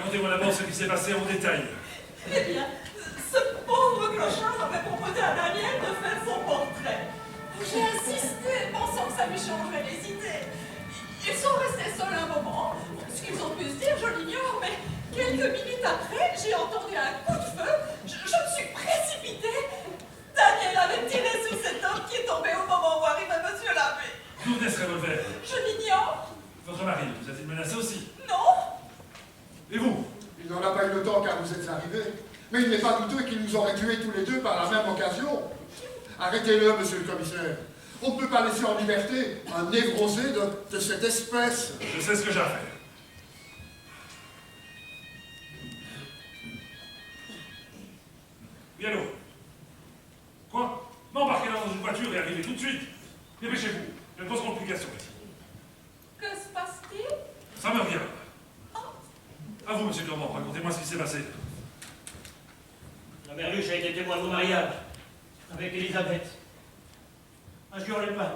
racontez-moi d'abord ce qui s'est passé en détail. Eh bien, ce pauvre clochard avait proposé à Daniel de faire son portrait. J'ai insisté, pensant que ça lui changerait les idées. Ils sont restés seuls un moment. Ce qu'ils ont pu se dire, je l'ignore, mais quelques minutes après, j'ai entendu un coup de feu. Je me suis précipitée. Daniel avait tiré sur cet homme qui est tombé au moment où arrivait monsieur l'abbé. D'où venait ce revolver? Je l'ignore. Votre mari vous a-t-il menacé aussi? Non. Et vous? Il n'en a pas eu le temps car vous êtes arrivés. Mais il n'est pas douteux qu'il nous aurait tués tous les deux par la même occasion. Arrêtez-le, monsieur le commissaire. On ne peut pas laisser en liberté un névrosé de cette espèce. Je sais ce que j'ai à faire. Oui, allô? Quoi? M'embarquez dans une voiture et arrivez tout de suite. Dépêchez-vous. Il y a une grosse complication ici. Que se passe-t-il? Ça me revient. À vous, monsieur Clermont, racontez-moi ce qui s'est passé. La Merluche a été témoin de mon mariage avec Elisabeth. Un jour les pains.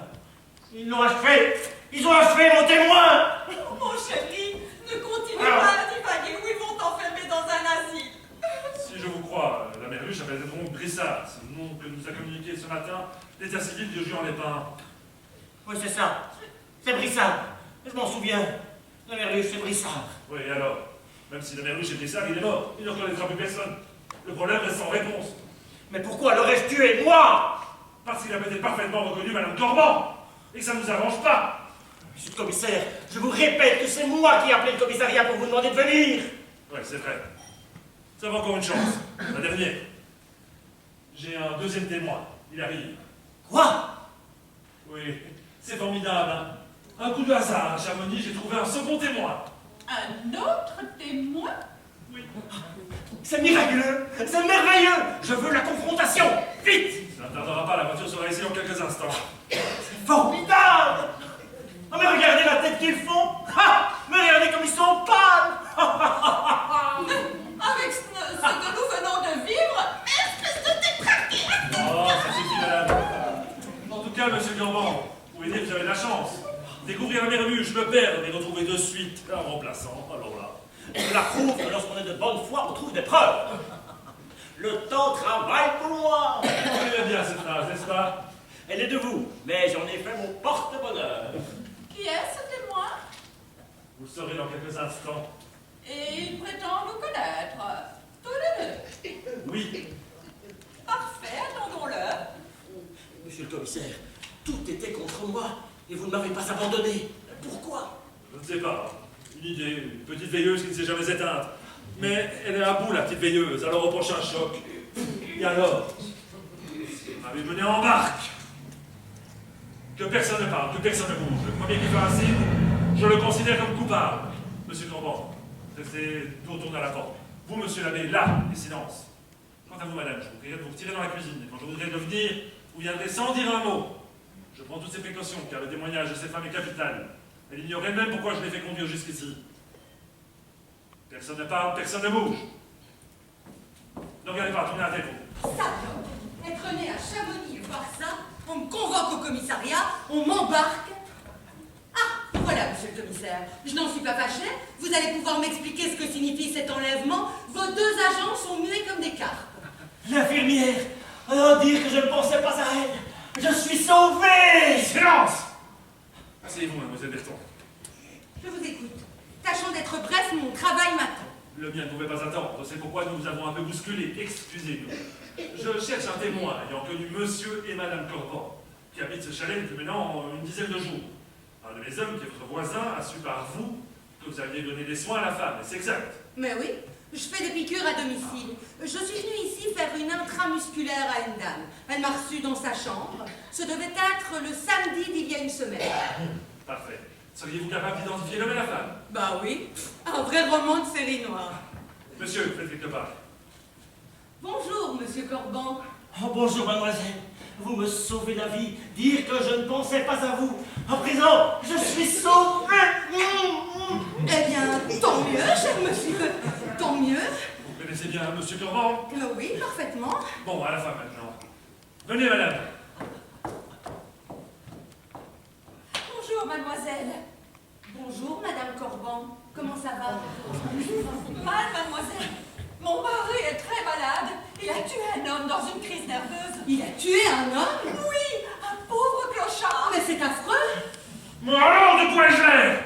Ils l'ont achevé. Ils ont achevé mon témoin. Oh, mon chéri, ne continuez pas à divaguer ou ils vont t'enfermer dans un asile. Si je vous crois, la Merluche appelle donc Brissard. C'est le nom que nous a communiqué ce matin l'état civil de Juan-les-Pins. Oui, c'est ça. C'est Brissard. Je m'en souviens. La Merluche, c'est Brissard. Oui, et alors? Même si la Merluche est Brissard, il est mort. Il ne reconnaîtra plus personne. Le problème reste sans réponse. Mais pourquoi l'aurais-je tué, moi? Parce qu'il a peut-être parfaitement reconnu Madame Corban. Et que ça ne nous arrange pas. Monsieur le commissaire, je vous répète que c'est moi qui ai appelé le commissariat pour vous demander de venir. Oui, c'est vrai. Nous avons encore une chance. La dernière. J'ai un deuxième témoin. Il arrive. Quoi? Oui, c'est formidable. Hein. Un coup de hasard à Chamonix, j'ai trouvé un second témoin. Un autre témoin? Oui. C'est miraculeux. C'est merveilleux. Je veux la confrontation. Vite. Ça ne tardera pas, la voiture sera ici en quelques instants. C'est formidable. Oh, mais regardez la tête qu'ils font. Ah, mais regardez comme ils sont pâles. Avec ce que nous venons de vivre, espèce de détraqué! Oh, ça suffit, madame. En tout cas, monsieur Gamban, vous voyez, vous avez de la chance. Découvrir la Merluche, me perdre et retrouver de suite un remplaçant. Alors là. Je la prouve que lorsqu'on est de bonne foi, on trouve des preuves. Le temps travaille pour moi. Vous connaissez bien cette phrase, n'est-ce pas? Elle est de vous, mais j'en ai fait mon porte-bonheur. Qui est ce témoin? Vous le saurez dans quelques instants. Et il prétend nous connaître. Tous les deux. Oui. Parfait, attendons-le. Monsieur le commissaire, tout était contre moi et vous ne m'avez pas abandonné. Pourquoi? Je ne sais pas. Une idée, une petite veilleuse qui ne s'est jamais éteinte. Mais elle est à bout, la petite veilleuse, alors au prochain choc. Et alors? Vous m'avez mené en barque. Que personne ne parle, que personne ne bouge. Le premier qui fait un signe, je le considère comme coupable. Monsieur Corban, restez dos tourné à la porte. Vous, monsieur l'abbé, là, et silence. Quant à vous, madame, je vous prierai de vous retirer dans la cuisine. Et quand je voudrais devenir, vous viendrez sans dire un mot. Je prends toutes ces précautions, car le témoignage de cette femme est capital. Elle ignorait même pourquoi je l'ai fait conduire jusqu'ici. Personne ne parle, personne ne bouge. Ne regardez pas, tournez la tête, vous. Ça, être né à Chamonix et voir ça, on me convoque au commissariat, on m'embarque. Ah, voilà, monsieur le commissaire, je n'en suis pas fâchée. Vous allez pouvoir m'expliquer ce que signifie cet enlèvement. Vos deux agents sont muets comme des carpes. L'infirmière, alors dire que je ne pensais pas à elle. Je suis sauvé. Silence! Asseyez-vous, mademoiselle Berton. Je vous écoute. Tâchons d'être bref, mon travail m'attend. Le mien ne pouvait pas attendre, c'est pourquoi nous vous avons un peu bousculé, excusez-nous. Je cherche un témoin ayant connu monsieur et madame Corban, qui habitent ce chalet depuis maintenant une dizaine de jours. Un de mes hommes, qui est votre voisin, a su par vous que vous aviez donné des soins à la femme, et c'est exact. Mais oui, je fais des piqûres à domicile. Je suis venue ici faire une intramusculaire à une dame. Elle m'a reçue dans sa chambre. Ce devait être le samedi d'il y a une semaine. Parfait. Seriez-vous capable d'identifier l'homme et la femme? Bah oui, un vrai roman de série noire. Monsieur, faites quelque part. Bonjour, monsieur Corban. Oh, bonjour, mademoiselle. Vous me sauvez la vie. Dire que je ne pensais pas à vous. À présent, je suis sauvé. Eh bien, tant mieux, cher monsieur. Tant mieux. Vous connaissez bien monsieur Corban? Oui, parfaitement. Bon, à la fin maintenant. Venez, madame. Bonjour, mademoiselle. Bonjour, Madame Corban. Comment ça va? Mal, mademoiselle. Mon mari est très malade. Il a tué un homme dans une crise nerveuse. Il a tué un homme? Oui, un pauvre clochard. Mais c'est affreux. Mais alors, de quoi ai-je l'air?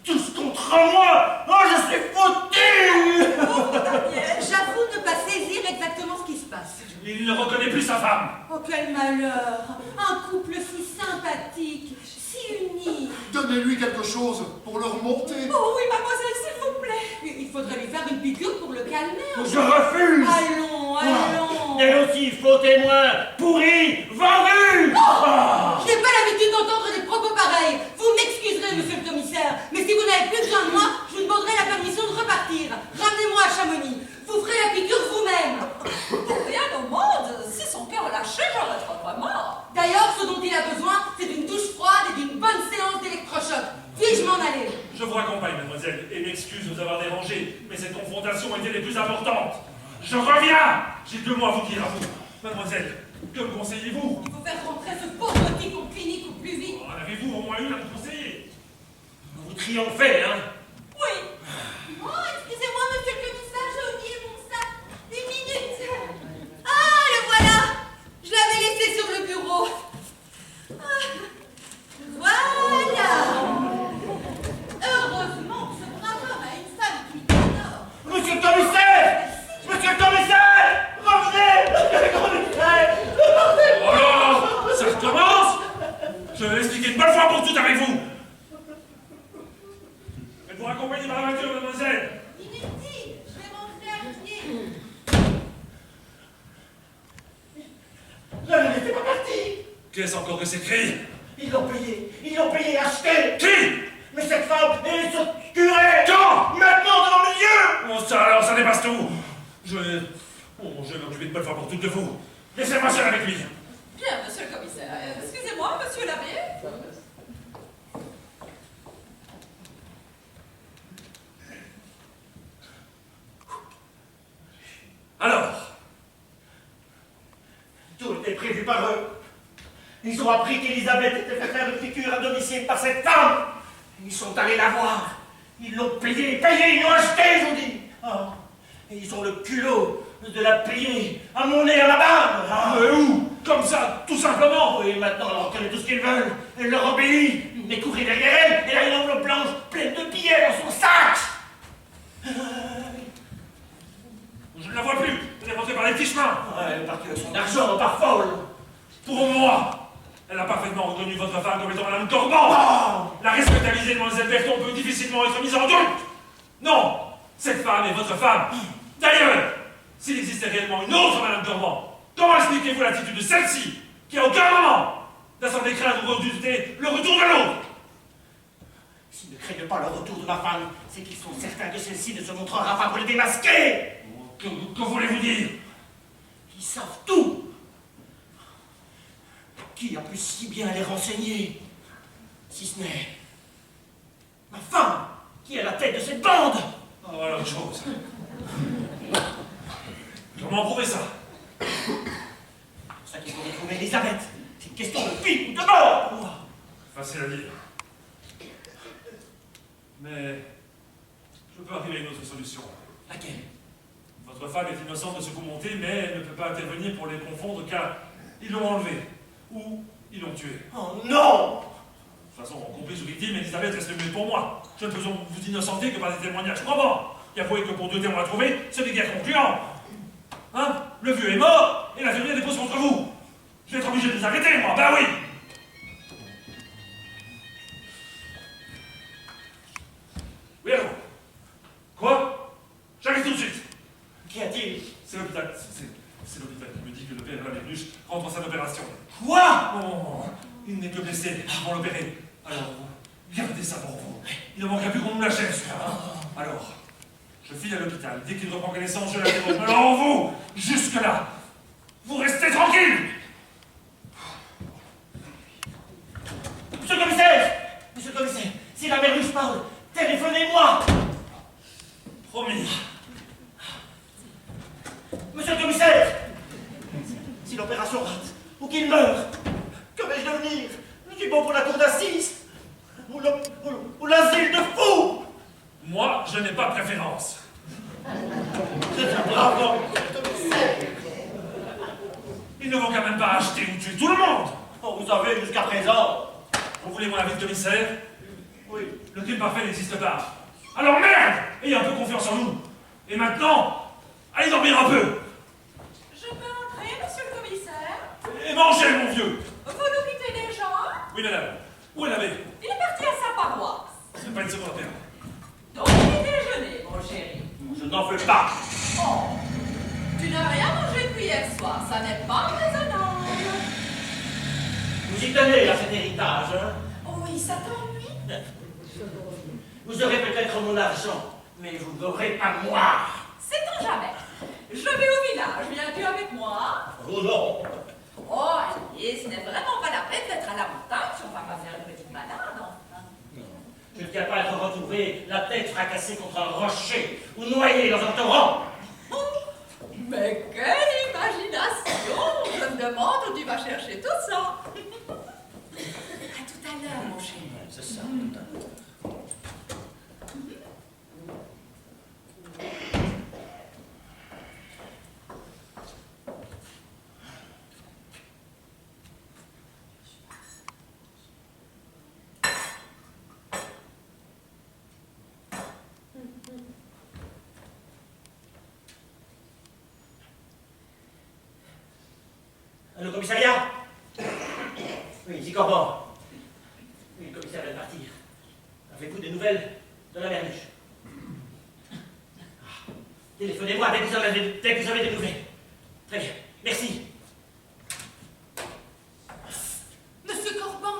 Tous contre moi! Oh, je suis foutu! Pauvre Daniel. J'avoue ne pas saisir exactement ce qui se passe. Il ne reconnaît plus sa femme. Oh, quel malheur! Un couple si sympathique, si uni. Donnez-lui quelque chose pour le remonter. Oh oui, mademoiselle, s'il vous plaît. Il faudrait lui faire une piqûre pour le calmer. Je refuse! Allons, allons. Et aussi, faux témoin, pourri, vendu! Je n'ai pas l'habitude d'entendre des propos pareils. Vous m'excuserez, monsieur le commissaire, mais si vous n'avez plus besoin de moi, je vous demanderai la permission de repartir. Ramenez-moi à Chamonix. Vous ferez la piqûre vous-même. Pour rien au monde. Si son cœur lâchait, j'aurais trop mort. D'ailleurs, ce dont il a besoin, c'est d'une douche froide et d'une bonne séance d'électrochoc. Puis-je m'en aller? Je vous raccompagne, mademoiselle, et m'excuse de vous avoir dérangé, mais cette confrontation était les plus importantes. Je reviens! J'ai 2 mots à vous dire à vous. Mademoiselle, que me conseillez-vous? Il faut faire rentrer ce pauvre type en clinique au plus vite. En avez-vous au moins une à me conseiller? Vous triomphez, hein? Oui. Oh, excusez-moi, monsieur le commissaire, j'ai oublié mon sac. Une minute. Ah, le voilà. Je l'avais laissé sur le bureau. Ah, voilà. Heureusement que ce brave homme a une femme qui l'adore. Monsieur le commissaire! Monsieur le commissaire! Revenez! Monsieur le commissaire! Oh là! Ça recommence! Je vais expliquer une bonne fois pour toutes avec vous! Faites-vous raccompagner par la voiture, mademoiselle! Inutile, je vais rentrer à pied. Ne le laissez pas partir! Qu'est-ce encore que ces cris? Ils l'ont payé, acheté! Qui? Mais cette femme est sur curé! Quand? Maintenant devant mes yeux! Oh, ça alors, ça dépasse tout! Je vais m'occuper une bonne fois pour toutes de vous. Laissez-moi seul avec lui. Bien, monsieur le commissaire. Excusez-moi, monsieur l'abbé. Alors? Tout était prévu par eux. Ils ont appris qu'Elisabeth était fait faire une piqûre à domicile par cette femme. Ils sont allés la voir. Ils l'ont payé, ils l'ont acheté, je vous dis. Ah. Et ils ont le culot de la payer à mon nez, à ma barbe. Ah. Mais où? Comme ça, tout simplement? Oui, maintenant, on leur reconnaît tout ce qu'ils veulent. Elle leur obéit. Mais courir derrière elle, elle a une enveloppe blanche pleine de billets dans son sac. Je ne la vois plus. Elle est rentrée par les petits chemins. Ouais, elle est partie avec son argent, par folle. Pour moi, elle a parfaitement reconnu votre femme comme étant Madame Corban. Oh. La respectabilité de Mademoiselle Berton peut difficilement être mise en doute. Non, cette femme est votre femme. D'ailleurs, s'il existait réellement une autre Madame Corban, comment expliquez-vous l'attitude de celle-ci, qui à aucun moment n'a semblé craindre ou redouter le retour de l'autre? S'ils ne craignent pas le retour de ma femme, c'est qu'ils sont certains que celle-ci ne se montrera pas pour les démasquer. Que voulez-vous dire? Ils savent tout. Qui a pu si bien les renseigner? Si ce n'est ma femme, qui est à la tête de cette bande. Oh, voilà autre chose. Comment prouver ça? C'est pour ça qu'il faut retrouver Elisabeth. C'est une question de vie ou de mort pour moi. Facile à dire. Mais je peux arriver à une autre solution. Laquelle? Votre femme est innocente de ce coup monté, mais elle ne peut pas intervenir pour les confondre car ils l'ont enlevée ou ils l'ont tuée. Oh non! De toute façon, complice ou victime, Elisabeth reste le mieux pour moi. Je ne peux vous innocenter que par des témoignages probants. Il y a prouvé que pour 2 témoins à trouver, c'est des guerres concluants. Hein? Le vieux est mort et la vérité dépose contre vous. Je vais être obligé de les arrêter, moi. Ben oui! Oui, allô? Quoi? J'arrive tout de suite. Qu'y a-t-il? C'est l'hôpital. C'est l'hôpital qui me dit que le père Lamérluche rentre en salle d'opération. Quoi? Oh, il n'est que blessé. Ils vont l'opérer. Alors, gardez ça pour vous. Il ne manquera plus qu'on nous l'achève, celui-là. Alors, je file à l'hôpital. Dès qu'il reprend connaissance, je l'interroge. Alors vous, jusque-là, vous restez tranquille. Monsieur le commissaire! Monsieur le commissaire, si la Merluche parle, téléphonez-moi! Promis. Monsieur le commissaire! Si l'opération rate, ou qu'il meurt, que vais-je devenir? Je suis bon pour la cour d'assises. Ou ou l'asile de fous. Moi, je n'ai pas de préférence. C'est un brave homme. Ils ne vont quand même pas acheter ou tuer tout le monde. Oh, vous savez, jusqu'à présent. Vous voulez mon avis de commissaire? Oui. Le crime parfait n'existe pas. Alors merde! Ayez un peu confiance en nous. Et maintenant, allez dormir un peu. Je peux entrer, monsieur le commissaire? Et mangez, mon vieux. Vous nous quittez déjà? Oui, madame. Où est l'abbé? Il est parti à sa paroisse. C'est pas une seconde à perdre. Donc, il déjeuner, mon chéri. Je n'en veux pas. Oh, tu n'as rien mangé depuis hier soir, ça n'est pas raisonnable. Vous y tenez à cet héritage, hein? Oui, ça t'ennuie? Vous aurez peut-être mon argent, mais vous n'aurez pas moi. Sait-on jamais? Je vais au village, viens-tu avec moi? Oh non. Oh, allez, ce n'est vraiment pas la peine d'être à la montagne si on va pas faire une petite balade, enfin. Je ne tiens pas à être retrouvé la tête fracassée contre un rocher ou noyé dans un torrent. Oh, mais quelle imagination! Je me demande où tu vas chercher tout ça. À tout à l'heure, mon chéri. C'est ça, tout à l'heure. Allô, commissariat? Oui, ici Corban. Oui, le commissaire vient de partir. Avez-vous des nouvelles de la Merluche? Téléphonez-moi dès que vous avez des nouvelles. Très bien, merci. Monsieur Corban,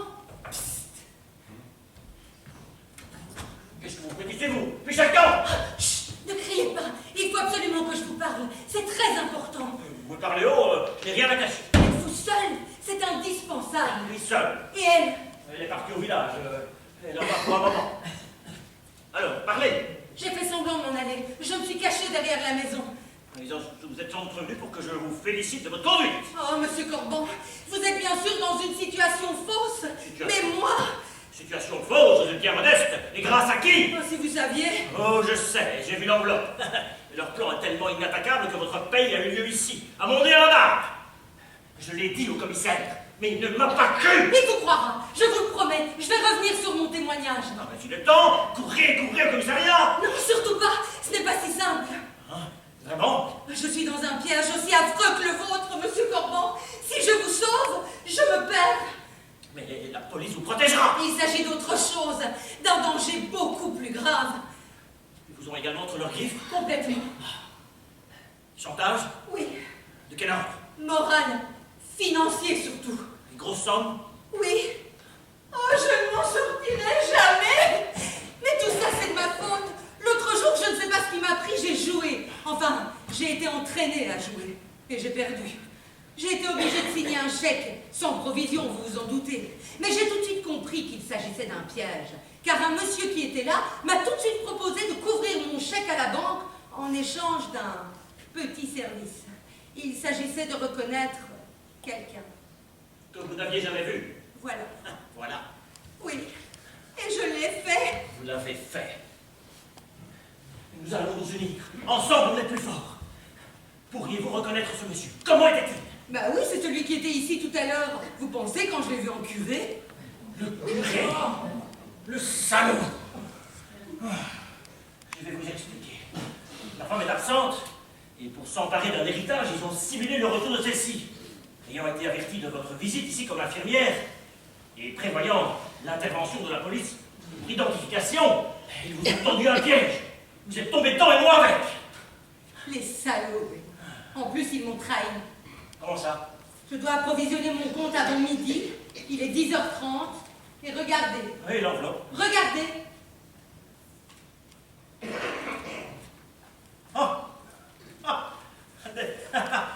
Qu'est-ce que vous pétissez-vous? Puis chacun! chut, ne criez pas. Il faut absolument que je vous parle. C'est très important. Vous me parlez haut, j'ai rien à cacher. Êtes-vous seul? C'est indispensable. Lui seul. Et elle? Elle est partie au village. Elle en va pour un moment. Alors, parlez. J'ai fait semblant de m'en aller. Je me suis cachée derrière la maison. Vous êtes entrevenu pour que je vous félicite de votre conduite. Oh, monsieur Corban, vous êtes bien sûr dans une situation fausse. Situation. Mais moi, Situation fausse, je suis bien modeste. Et grâce à qui? oh, si vous saviez. Oh, je sais, j'ai vu l'enveloppe. Et leur plan est tellement inattaquable que votre paye a eu lieu ici, à Mondé-à-la-Barre. Je l'ai dit au commissaire, mais il ne m'a pas cru. Il vous croira, je vous le promets. Je vais revenir sur mon témoignage. Non, mais s'il est temps, courez au commissariat. Non, surtout pas. Ce n'est pas si simple. Hein? Vraiment? Je suis dans un piège aussi affreux que le vôtre, monsieur Corban. Si je vous sauve, je me perds. Mais la police vous protégera. Il s'agit d'autre chose, d'un danger beaucoup plus grave. Ils vous ont également entre leurs griffes. Complètement. Chantage? Oui. De quel ordre? Moral, financier surtout. Une grosse somme? Oui. Oh, je ne m'en sortirai jamais. Mais tout ça, c'est de ma faute. L'autre jour, je ne sais pas ce qui m'a pris, j'ai joué. Enfin, j'ai été entraînée à jouer. Et j'ai perdu. J'ai été obligée de signer un chèque, sans provision, vous vous en doutez. Mais j'ai tout de suite compris qu'il s'agissait d'un piège. Car un monsieur qui était là m'a tout de suite proposé de couvrir mon chèque à la banque en échange d'un petit service. Il s'agissait de reconnaître quelqu'un. Que vous n'aviez jamais vu. Voilà. Voilà. Oui. Et je l'ai fait. Vous l'avez fait. Nous allons nous unir. Ensemble, on est plus forts. Pourriez-vous reconnaître ce monsieur? Comment était-il? Bah oui, c'est celui qui était ici tout à l'heure. Vous pensez quand je l'ai vu en curé? Le curé. Le salaud. Je vais vous expliquer. La femme est absente, et pour s'emparer d'un héritage, ils ont simulé le retour de celle-ci. Ayant été avertis de votre visite ici comme infirmière, et prévoyant l'intervention de la police pour identification, ils vous ont tendu un piège. Vous êtes tombés dedans et moi avec. Les salauds. En plus, ils m'ont trahi. Comment ça? Je dois approvisionner mon compte avant midi. Il est 10h30. Et regardez. Oui, l'enveloppe. Regardez.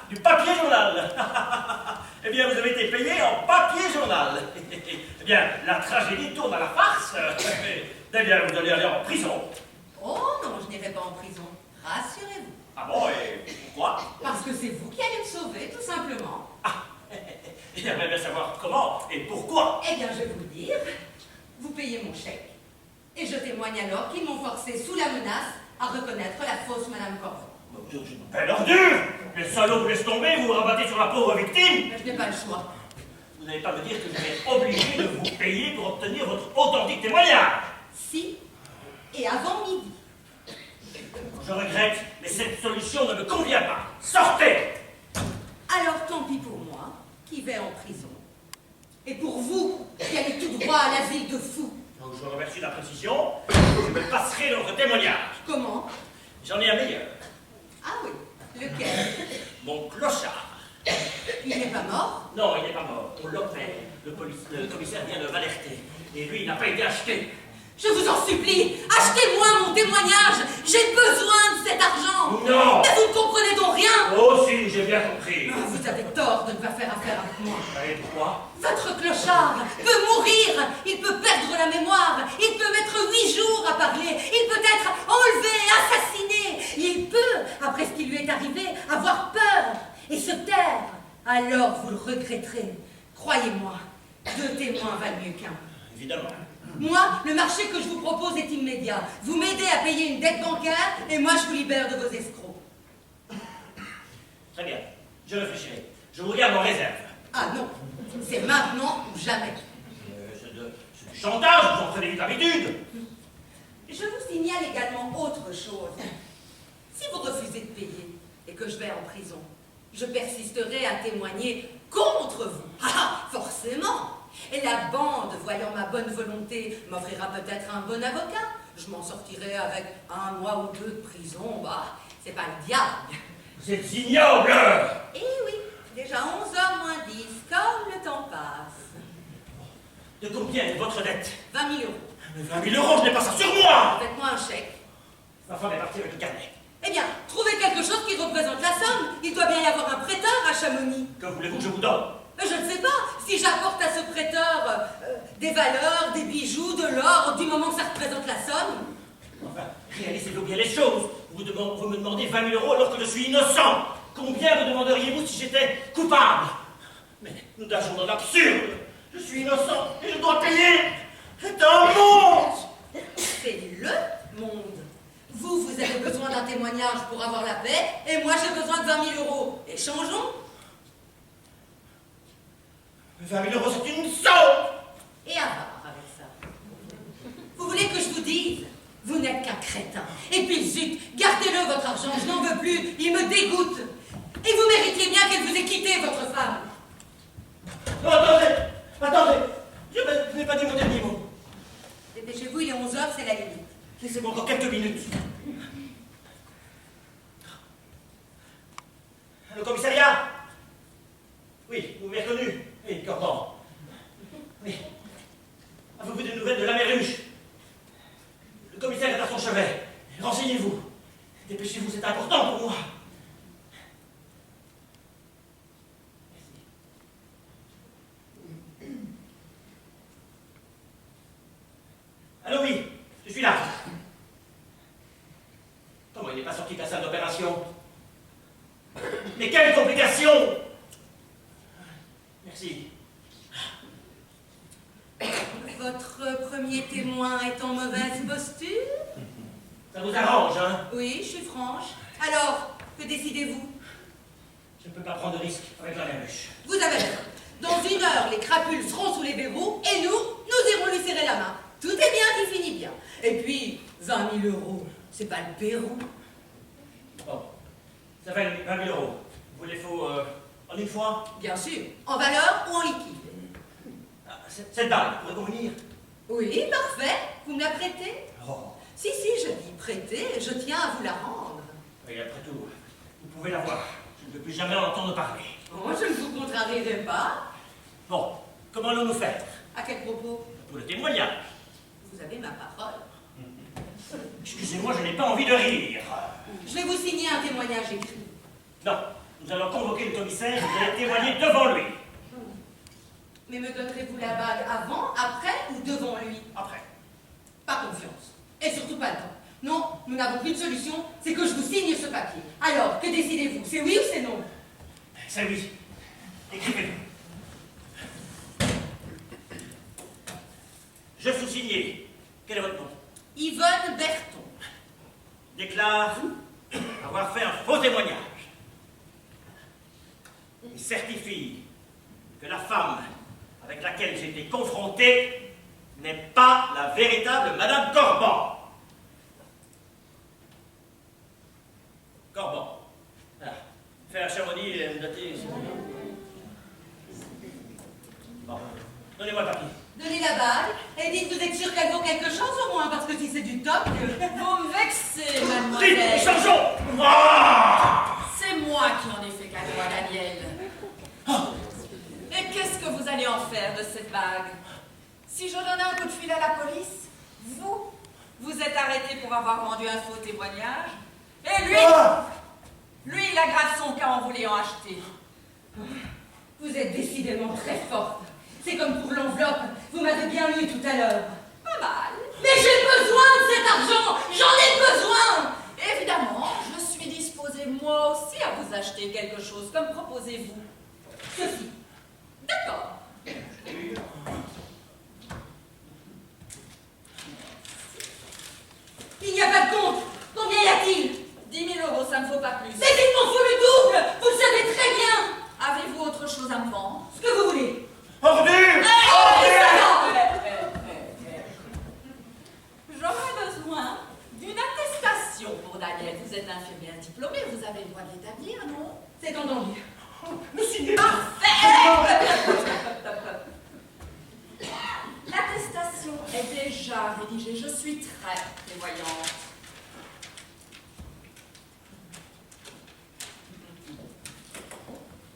Du papier journal. Eh bien, vous avez été payé en papier journal. Eh bien, la tragédie tourne à la farce. Eh bien, vous allez aller en prison. Oh non, je n'irai pas en prison. Rassurez-vous. Ah bon, et pourquoi? Parce que c'est vous qui allez me sauver, tout simplement. Ah, j'aimerais bien savoir comment et pourquoi. Eh bien, je vais vous le dire. vous payez mon chèque. Et je témoigne alors qu'ils m'ont forcé sous la menace à reconnaître la fausse Madame Corbeau. Belle ordure! Les salauds vous laissent tomber, vous vous rabattez sur la pauvre victime! Mais je n'ai pas le choix. Vous n'allez pas me dire que je vais être obligé de vous payer pour obtenir votre authentique témoignage! Si, et avant midi. Je regrette, mais cette solution ne me convient pas. Sortez! Alors tant pis pour moi, qui vais en prison. Et pour vous, qui allez tout droit à l'asile de fous. Donc, je vous remercie de la précision. Je me passerai de votre témoignage. Comment? J'en ai un meilleur. Ah oui, lequel? Mon clochard. Il n'est pas mort? Non, il n'est pas mort. On l'opère. Le commissaire vient de m'alerter. Et lui, il n'a pas été acheté. Je vous en supplie, achetez-moi mon témoignage. J'ai besoin de cet argent. Non! Mais vous ne comprenez donc rien. Oh si, j'ai bien compris. Ah, vous avez tort de ne pas faire affaire avec moi. Et pourquoi? Votre clochard peut mourir, il peut perdre la mémoire, il peut mettre 8 jours à parler, il peut être enlevé, assassiné, il peut, après ce qui lui est arrivé, avoir peur et se taire. Alors vous le regretterez. Croyez-moi, 2 témoins valent mieux qu'un. Évidemment. Moi, le marché que je vous propose est immédiat. Vous m'aidez à payer une dette bancaire et moi je vous libère de vos escrocs. Très bien, je réfléchirai. Je vous garde en réserve. Ah non, c'est maintenant ou jamais. C'est du chantage, vous en prenez vite l'habitude. Je vous signale également autre chose. Si vous refusez de payer et que je vais en prison, je persisterai à témoigner contre vous. Ah, forcément. Et la bande, voyant ma bonne volonté, m'offrira peut-être un bon avocat. Je m'en sortirai avec 1 mois ou 2 de prison. Bah, c'est pas le diable. Vous êtes ignoble! Eh oui, déjà 11h moins 10, comme le temps passe. De combien est votre dette? 20 000 euros. Mais 20 000 euros, je n'ai pas ça sur moi! Faites-moi un chèque. Ma femme est partie avec le carnet. Eh bien, trouvez quelque chose qui représente la somme. Il doit bien y avoir un prêteur à Chamonix. Que voulez-vous que je vous donne? Mais je ne sais pas, si j'apporte à ce prêteur des valeurs, des bijoux, de l'or, du moment que ça représente la somme. Enfin, réalisez-vous bien les choses. Vous me demandez 20 000 euros alors que je suis innocent. Combien me demanderiez-vous si j'étais coupable? Mais nous nageons dans l'absurde. Je suis innocent et je dois payer. C'est un monde. C'est le monde. Vous avez besoin d'un témoignage pour avoir la paix, et moi j'ai besoin de 20 000 euros. Échangeons. 20 000 euros, c'est une somme. Et à part avec ça. Vous voulez que je vous dise? Vous n'êtes qu'un crétin. Et puis zut, gardez-le votre argent, je n'en veux plus, il me dégoûte. Et vous méritiez bien qu'elle vous ait quitté, votre femme. Non, attendez. Je n'ai pas dit mon dernier mot. Dépêchez-vous, il est 11h, c'est la limite. Laissez-moi encore quelques minutes. Le commissariat? Oui, vous m'avez reconnu. Oui, Corban. Oui. Avez-vous des nouvelles de la Méruche? Le commissaire est à son chevet. Renseignez-vous. Dépêchez-vous, c'est important pour moi. Merci. Allô, oui, je suis là. Comment il n'est pas sorti de la salle d'opération? Mais quelle complication! Merci. Votre premier témoin est en mauvaise posture? Ça vous arrange, hein? Oui, je suis franche. Alors, que décidez-vous? Je ne peux pas prendre de risque avec la Méruche. Vous avez raison. Dans 1 heure, les crapules seront sous les verrous et nous irons lui serrer la main. Tout est bien qui finit bien. Et puis, 20 000 euros, c'est pas le Pérou. Bon, ça fait 20 000 euros. Vous les faut en une fois? Bien sûr, en valeur ou en liquide. Ah, cette balle pourrait convenir? Oui, parfait. Vous me la prêtez? Oh. Si, je dis prêter, je tiens à vous la rendre. Oui, après tout, vous pouvez la voir. Je ne veux plus jamais en entendre parler. Oh, je ne vous contrarierai pas. Bon, comment allons-nous faire? À quel propos? Pour le témoignage. Vous avez ma parole. Excusez-moi, je n'ai pas envie de rire. Je vais vous signer un témoignage écrit. Non, nous allons convoquer le commissaire et vous allez témoigner devant lui. Mais me donnerez-vous la bague avant, après ou devant lui? Après. Pas confiance. Et surtout pas le temps. Non, nous n'avons qu'une solution, c'est que je vous signe ce papier. Alors, que décidez-vous? C'est oui ou c'est non? C'est oui. Écrivez-le. Je vous signez. Quel est votre nom? Yvonne Berton. Déclare avoir fait un faux témoignage. Il certifie que la femme avec laquelle j'ai été confronté n'est pas la véritable Madame Corban. Corban. Ah, faire Chamonix et me dater. Bon, donnez-moi le papier. Donnez la bague et dites que vous êtes sûr qu'elle vaut quelque chose au moins, parce que si c'est du top... Vous me vexez, Vite, mademoiselle. changeons. Ah C'est moi qui en ai fait cadeau à Daniel. Et qu'est-ce que vous allez en faire de cette bague? Si je donne un coup de fil à la police, vous êtes arrêté pour avoir rendu un faux témoignage. Et lui, il aggrave son cas en vous l'ayant acheté. Vous êtes décidément très forte. C'est comme pour l'enveloppe, vous m'avez bien lu tout à l'heure. Pas mal. Mais j'ai besoin de cet argent. J'en ai besoin. Évidemment, je suis disposée moi aussi à vous acheter quelque chose, comme proposez-vous. Ceci. D'accord. Il n'y a pas de compte. Combien y a-t-il? 10 000 €, ça ne faut pas plus. Mais il m'en faut le double. Vous le savez très bien. Avez-vous autre chose à me vendre? Ce que vous voulez. Ordure. J'aurais besoin d'une attestation pour Daniel. Vous êtes infirmière diplômée, vous avez le droit de l'établir, non? C'est entendu. Le signez. L'attestation est déjà rédigée, je suis très prévoyante.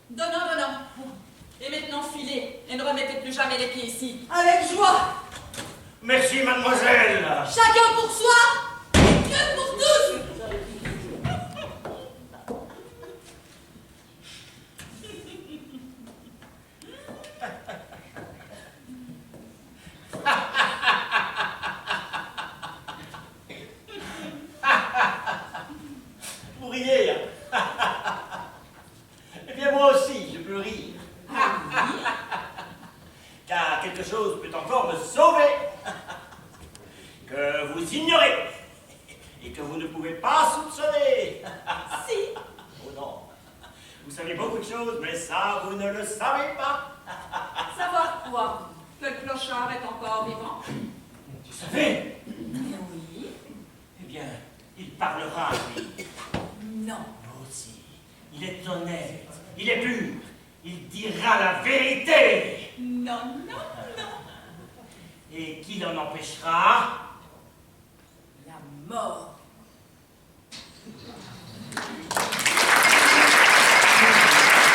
Donnant. Et maintenant filez, et ne remettez plus jamais les pieds ici. Avec joie. Merci, mademoiselle. Chacun pour soi. Dieu pour tous. Vous riez, hein? Eh bien, moi aussi, je peux rire. Car quelque chose peut encore me sauver. Que vous ignorez. Et que vous ne pouvez pas soupçonner. Si, Oh non. Vous savez beaucoup de choses, mais ça, vous ne le savez pas. savoir quoi? Que le clochard est encore vivant? Vous savez? Oui. Eh bien, il parlera, lui. Non. Vous aussi. Il est honnête. Il est pur. Il dira la vérité. Non. Et qui l'en empêchera? La mort.